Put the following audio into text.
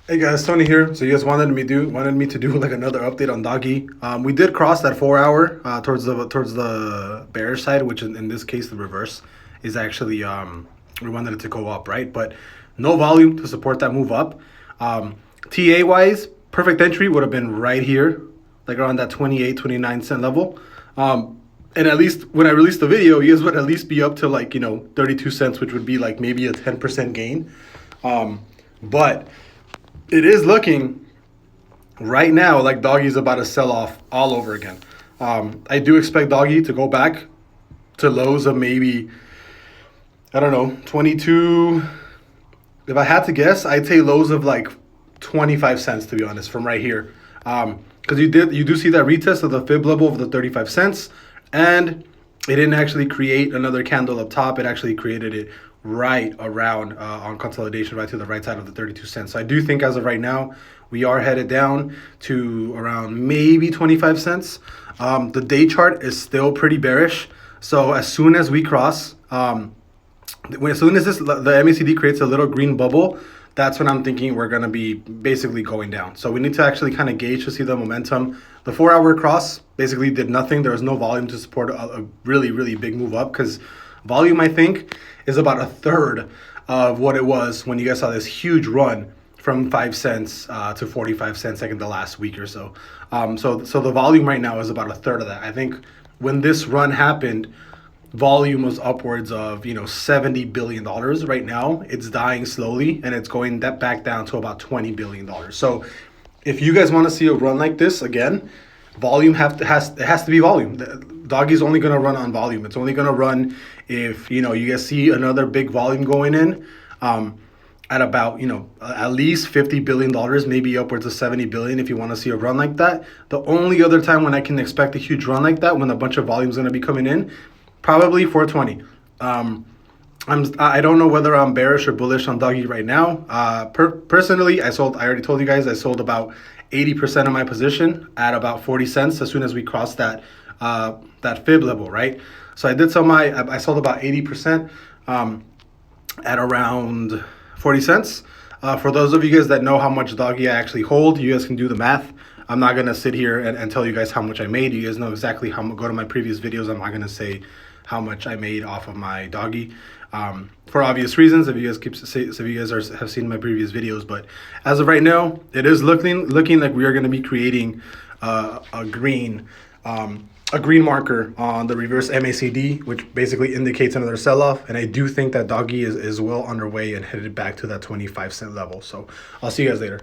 Hey guys, Tony here. So you guys wanted me to do like another update on Doggy. We did cross that 4 hour towards the bearish side, which in this case the reverse is actually we wanted it to go up, right? But no volume to support that move up. TA wise, perfect entry would have been right here, like around that 28-29 cent level. And at least when I released the video, you guys would at least be up to like 32 cents, which would be like maybe a 10% gain. But it is looking right now like Doggy's about to sell off all over again. I do expect Doggy to go back to lows of maybe, I don't know, 22. If I had to guess, I'd say lows of like 25 cents, to be honest, from right here. Because you do see that retest of the fib level of the 35 cents, and it didn't actually create another candle up top. It actually created it right around on consolidation, right to the right side of the 32 cents. So I do think as of right now, we are headed down to around maybe 25 cents. The day chart is still pretty bearish. So as soon as we cross, as soon as the MACD creates a little green bubble, that's when I'm thinking we're going to be basically going down. So we need to actually kind of gauge to see the momentum. The 4 hour cross basically did nothing. There was no volume to support a really, really big move up, because volume, I think, is about a third of what it was when you guys saw this huge run from 5 cents to 45 cents like in the last week or so. So the volume right now is about a third of that. I think when this run happened, volume was upwards of $70 billion. Right now it's dying slowly, and it's going back down to about $20 billion. So if you guys want to see a run like this again, volume has to be volume. Doggy's only going to run on volume. It's only going to run if you guys see another big volume going in at about at least $50 billion, maybe upwards of 70 billion. If you want to see a run like that, the only other time when I can expect a huge run like that, when a bunch of volume is going to be coming in, probably 420. I don't know whether I'm bearish or bullish on Doggy right now. Personally, I already told you guys, I sold about 80% of my position at about 40 cents as soon as we crossed that fib level, right? So I sold about 80% at around 40 cents. For those of you guys that know how much Doggy I actually hold, you guys can do the math. I'm not going to sit here and tell you guys how much I made. You guys know exactly how much. Go to my previous videos. I'm not going to say how much I made off of my Doggy, for obvious reasons. If you guys have seen my previous videos, but as of right now, it is looking like we are going to be creating a green marker on the reverse MACD, which basically indicates another sell-off. And I do think that Doggy is well underway and headed back to that 25 cent level. So I'll see you guys later.